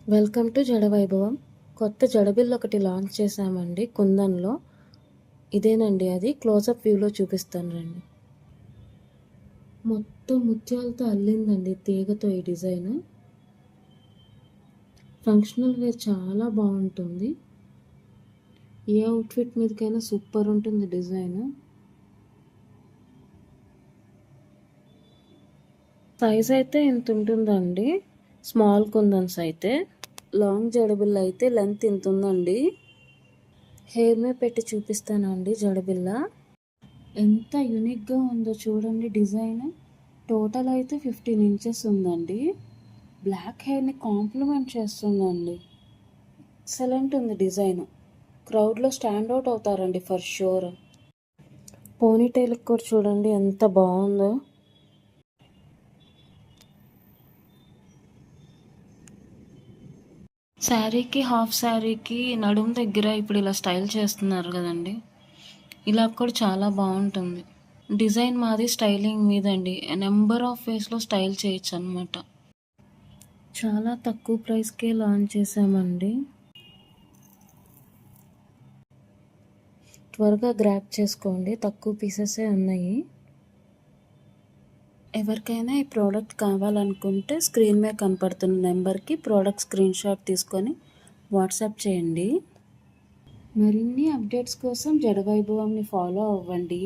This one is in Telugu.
Welcome to జడవైభవం. కొత్త జడబిల్ ఒకటి లాంచ్ చేశామండి కుందన్లో. ఇదేనండి అది. క్లోజప్ వ్యూలో చూపిస్తాను రండి. మొత్తం ముత్యాలతో అల్లిందండి తీగతో ఈ డిజైన్. ఫంక్షనల్ వేర్ చాలా బాగుంటుంది. ఏ అవుట్ఫిట్ మీదకైనా సూపర్ ఉంటుంది డిజైన్. సైజ్ అయితే ఇంత ఉంటుందండి. స్మాల్ కుందన్స్ అయితే. లాంగ్ జడబిల్ల అయితే లెంత్ ఇంత ఉందండి. హెయిర్ మీద పెట్టి చూపిస్తానండి జడబిల్ల. ఎంత యూనిక్గా ఉందో చూడండి డిజైన్. టోటల్ అయితే 15 ఇంచెస్ ఉందండి. బ్లాక్ హెయిర్ని కాంప్లిమెంట్ చేస్తుందండి. ఎక్సలెంట్ ఉంది డిజైన్. క్రౌడ్లో స్టాండ్ అవుట్ అవుతారండి ఫర్ షూర్. పోనీటైల్కి కూడా చూడండి ఎంత బాగుందో. శారీకి హాఫ్ శారీకి నడుము దగ్గర ఇప్పుడు ఇలా స్టైల్ చేస్తున్నారు కదండి. ఇలా కూడా చాలా బాగుంటుంది. డిజైన్ మాది స్టైలింగ్ మీదండి. నెంబర్ ఆఫ్ వేస్లో స్టైల్ చేయొచ్చు అనమాట. చాలా తక్కువ ప్రైస్కే లాంచ్ చేసామండి. త్వరగా గ్రాప్ చేసుకోండి, తక్కువ పీసెసే ఉన్నాయి. ఎవరికైనా ఈ ప్రోడక్ట్ కావాలనుకుంటే స్క్రీన్ మీద కనపడుతున్న నెంబర్కి ప్రోడక్ట్ స్క్రీన్ షాట్ తీసుకొని వాట్సాప్ చేయండి. మరిన్ని అప్డేట్స్ కోసం జడవైభవంని ఫాలో అవ్వండి.